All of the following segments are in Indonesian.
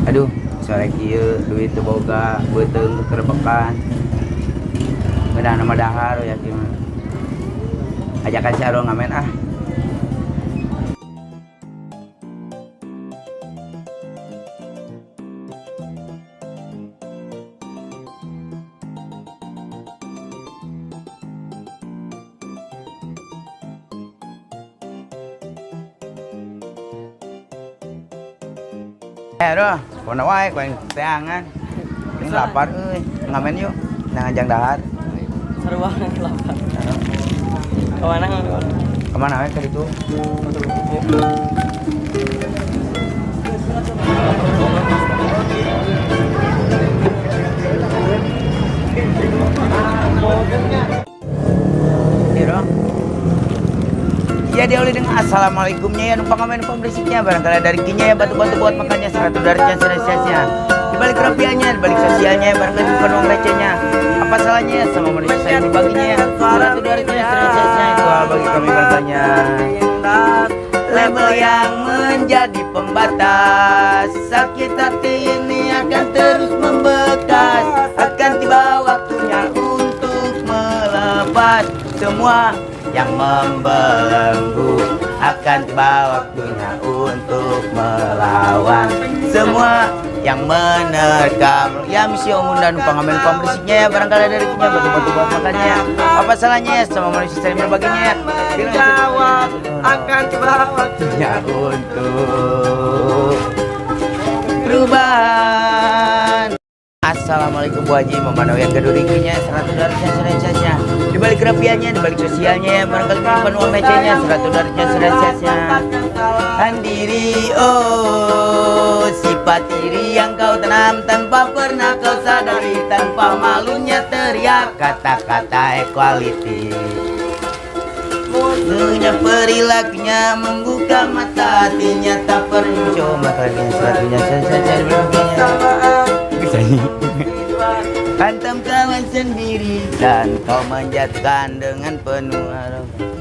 Aduh, sore kieu duit teu boga, beuteung kerebekan. Bedah nama dahar ya kieu. Ajakan si Arul ngamen ah. Aduh, kona wae kueng teangan. Ini lapar euy, ngamen yuk. Nang ajang dahar. Seru banget lapar. Kemana? Kemana wae ke ditu? Iya ya dia oleh dengan assalamualaikumnya ya numpang ngamen numpang berisiknya barangkali dari kinya ya batu-batu buat makannya 100 darahnya sia-sia dibalik rapiannya dibalik sosialnya barangkali bukan uang recehnya apa salahnya sama manusia saya berbaginya ya 100 darahnya sia-sia itu hal bagi kami bangsanya label yang menjadi pembatas sakit hati ini akan terus membekas akan tiba waktunya untuk melepas semua yang membelenggu akan tiba waktunya untuk melawan semua yang menerkam ya misi omun dan numpang ngamen pembersiknya ya barangkali dari kinya batu-batu buat makannya apa salahnya ya sama manusia saling berbaginya ya jawab akan tiba waktunya untuk perubahan. Assalamualaikum Bu Haji memandang yang kedurikinya 100 darahnya serensasnya dibalik rapiannya dibalik sosialnya barangkali bukan uang recehnya 100 darahnya serensasnya handiri oh sifat iri yang kau tanam tanpa pernah kau sadari tanpa malunya teriak kata-kata equality punya perilakunya membuka mata hatinya tak pernah coba kalian satunya saja hantam kawan sendiri dan kau menjatuhkan dengan penuh harapan.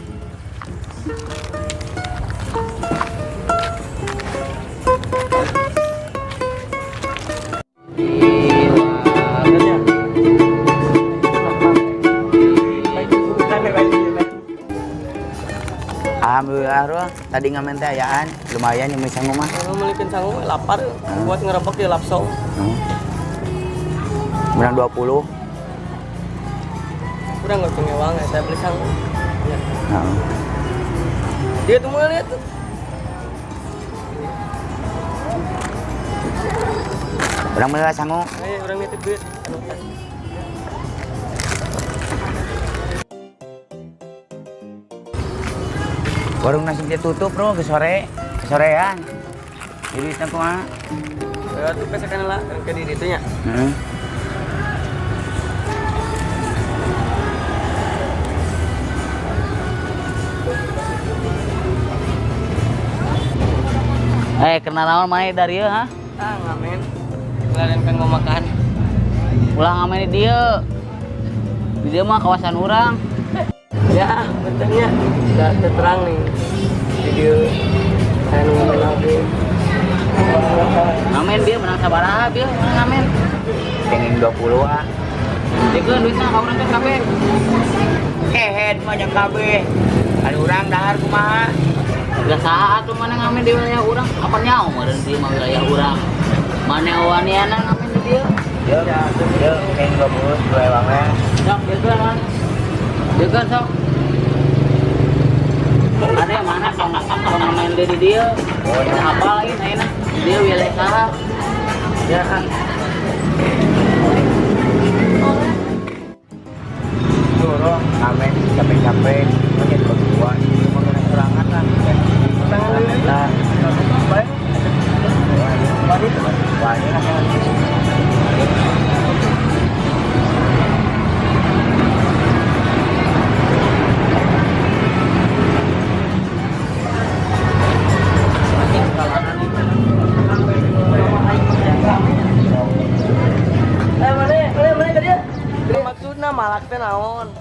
Alhamdulillah Roh, tadi ngamen teh ayaan lumayan yang bisa ngomong. Memilikin sanggup lapar buat ngerebek di lapsong. Menang 20. Udah nggak punya uang ya, saya beli sanggup. Ya. Dia tuh mau lihat tuh. Orang beli sanggup. Orang nitip duit. Warung nasi dia tutup bro ke sorean. Jadi kita kumaha? Ya tuh pesakan lah ke di ditu nya. Kenal naon main dari ieu ha? Ngamen. Ngeladen kan mau makan. Ulah ngamen di dieu. Di dieu mah kawasan urang. Ya, betulnya udah terang nih video saya ngamen lagi. Ngamen dia menang sabaraha dia ngamen. Pengen 20 ah. Dikeun duitna ka urang teh kabeh. Head mah jeung kabeh. Ada urang dahar kumaha? Udah saat tuh mana ngamen di wilayah urang, apa nyaho meureun di wilayah urang. Mane waniana ngamen di dieu? Dia pengen 20 dua bangnya. Sok dikeun man. Dikeun sok. Ada yang mana kalau main dari dia apa lagi enak dia wilayah saha ya turun ngamen capek-capek mungkin berdua cuma kena serangan lah serangan baik banyak maksudnya malak teh naon?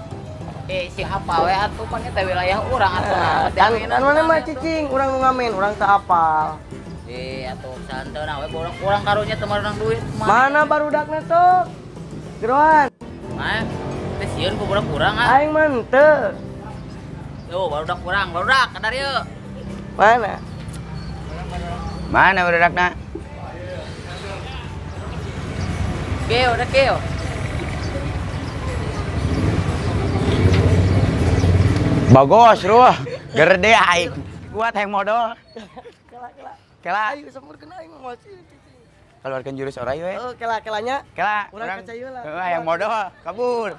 Siapa we atuh pan eta wilayah urang atuh. Dan mana mah cicing, urang nu ngamen, urang teu apal. Atuh santai nah we kurang karunya teu marang duit. Mana barudakna sok? Geroan. Mah, teh sieun ku kurang ah. Aing mah teu. Tuh, barudak kurang, barudak kadar yeuh. Mana? Mana barudakna? Keo, udah keo. Bagus, Ruh. Gerde aing. Kuat yang modal. Kela. Ayo sampurkeun aing mah masih. Keluarkan jurus orai we. Oh, kela-kelanya. Kela. Urang kacayeun lah. Yang modal kabur.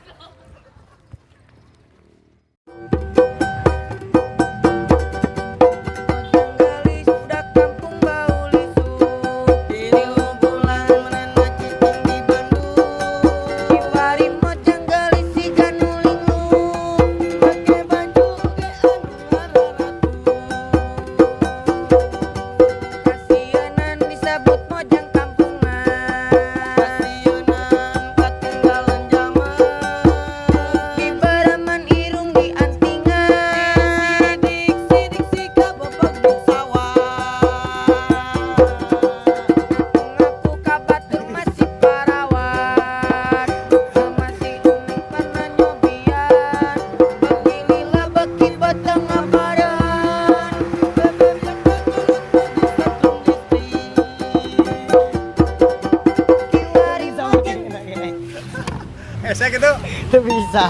Saya gitu. Teu bisa.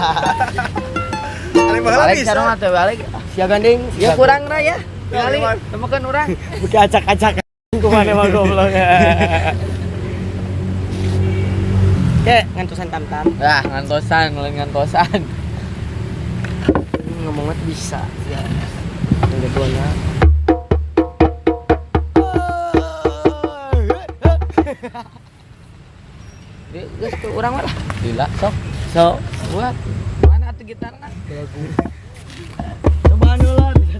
Paling baheula Balik bisa. sareng teh balik. Sia gandeng. Ya kurang ra ya. Balik temukeun urang. Beuki acak-acak kumana mah goblok. Oke, ngantusan tam-tam. Lah, ngantosan, lain ngantosan. Ngomongnya bisa. Ya. Yang keduanya. Di geus tuh urang mah lah. Lila sok. Sok. Buat. Mana atuh gitarna? Coba dulu bisa.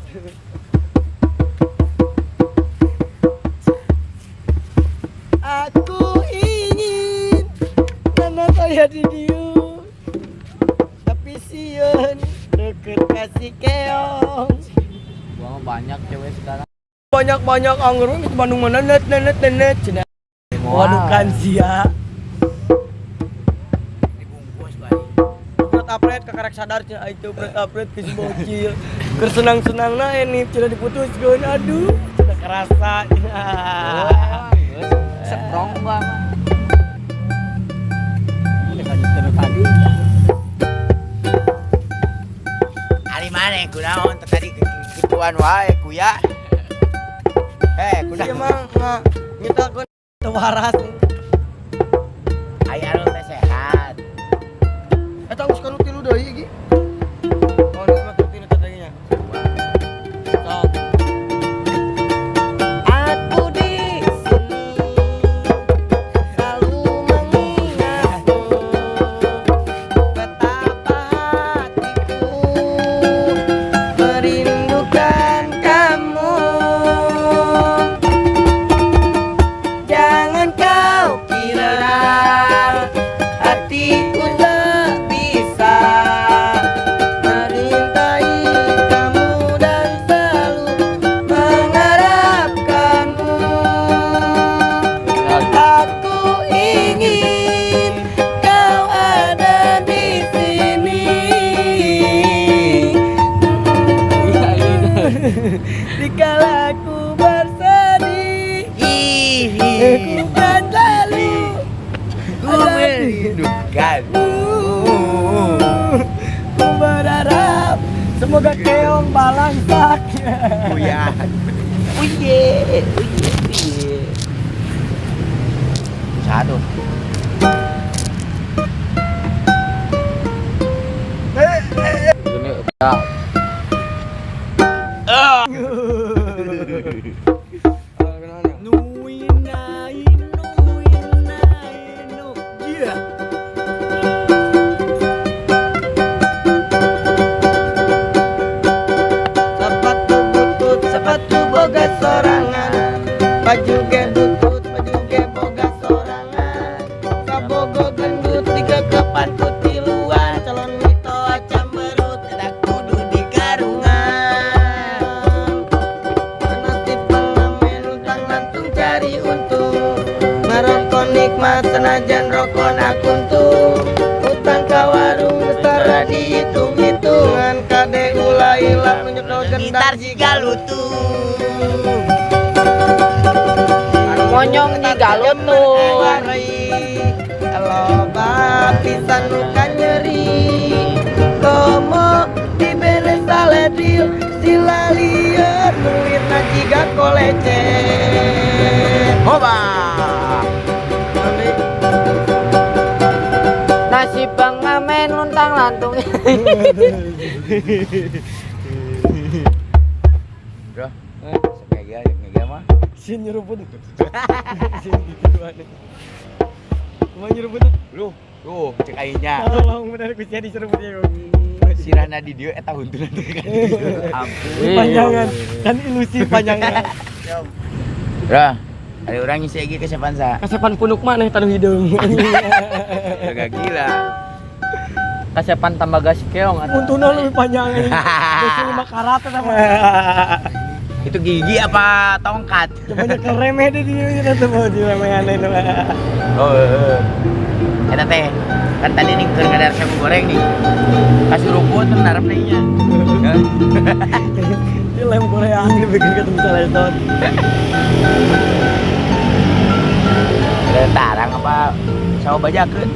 Aku ingin nana saya di dieu tapi sieun deket kasih keong Gua mah banyak cewek sekarang. banyak anggur di Bandung mana nenet cenah. Waduh kan sia Dibungkus balik. upret kakarek sadar cenah ai teu upret ke si bocil keur senang-senangna ini cenah diputuskeun aduh cenah kerasa cenah Seprong gua mah. tadi Ari mana kunaon tadi ketuan wae kuya. Kuda emang nyetakeun teu waras. Aya anu teh sehat. Eta geus kanu tilu deui iki. Oh, ini mah kutina tadinya. Sok. Aku di sini selalu mengingatmu betapa hatiku merindukan kamu. Jangan kau kira hatiku tak bisa merintai kamu dan selalu mengharapkanmu. Aku ingin kau ada di sini. Dikala aku bersedih, ku kan selalu Merindukan. ku berharap semoga keong balang sakit. Kuya. Uye. Satu. Ini ya. Sepatu butut, sepatu boga sorangan. Baju ge butut, baju ge boga sorangan. Kabogo gendut tiga kapan kutiluan. Calon mito acam berut, tidak kudu di garungan. Nanti pengamen utang nantu untuk merokok nikmat senajan rokok nakuntung. Utang ka warung setara dihitung-hitungan, kade ulah ilang nunjuk gendang Gitar siga lutung. Monyong di galut tuh. Loba pisan luka nyeri, komo dibere saledil, sila lieur nuwirna jiga kolece. Hoba. Nasi pengamen luntang lantung. Bro, ngega mah. Sin nyeruput. Sin gituan. Mau nyeruput. Lu, cek aingnya. Tolong bener ku jadi seruputnya. Sirana di dieu eta hunturan teh kan. Ampun. Panjangan, kan ilusi panjangan. Bro, ada orang ngisi lagi ke Sepansa. Kasepan punuk mana yang taruh hidung. Agak gila. Kasepan tambah gas keong atuh. Untuna lebih panjang. Besi 5 karat sama. Itu gigi apa tongkat? Banyak remeh deh dia tuh mau diremehan itu. Oh, eta teh kan tadi nih keur ngadar sagu goreng nih. Kasuruput tuh narap nya. Dia lem goreang dibikin ketemu saletot. Ada tarang apa sawo bajakeun?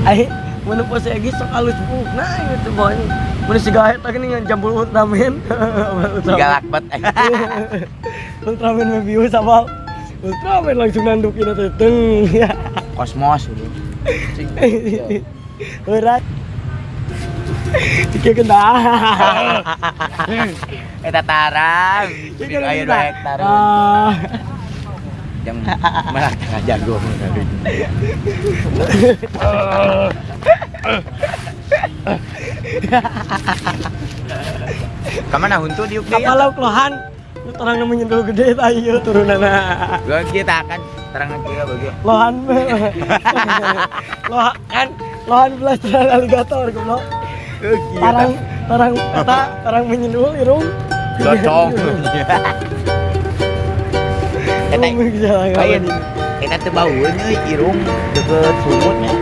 Ai, mun pose lagi sok alus bukna gitu boy. Mun siga eta gini ngan jambul Ultraman. Galakbat. Ultraman mah bieu sabal. Ultraman langsung nandukin eta teng. Kosmos gitu. Berat. Tiga kendah. Eta tarang. Di air hektar. Yang malah tengah jago Kamana huntu diuk deui? Apalau kelohan. Terang namanya nyendul gede tah ieu turunana. Gua kita akan terang kieu bagi. Lohan. Lohan belasteran aligator goblok. Tarang menyendul irung. Locong. Lain, kita teu baeun euy irung deukeut sumutnya.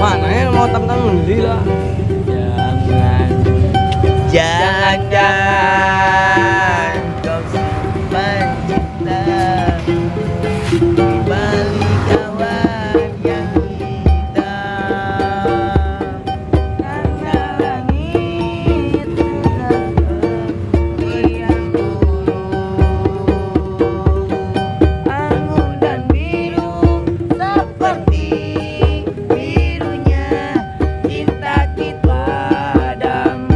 Mana ya mau temen-temen gila. Jangan kau simpan cinta di balik awan yang hitam. Karena langit sudah yang anggun dan biru seperti birunya cinta kita padamu.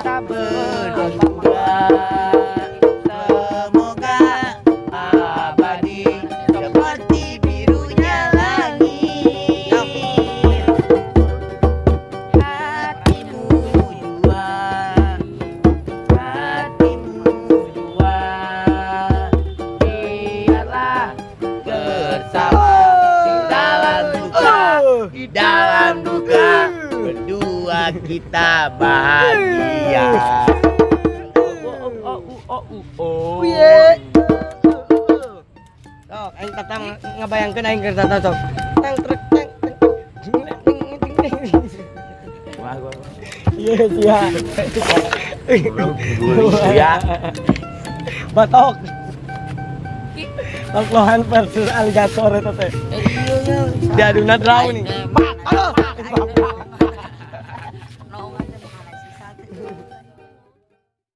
Kita berdua semoga abadi seperti birunya langit. Hatimu jua kita bahagia. Uye. Sok, aing tatang ngabayangkeun aing keur tata sok. Tang trek tang. Iya sia. Ya. Batok. Loklohan versus alligator eta teh. Iya. Diaduna draw nih. Aduh.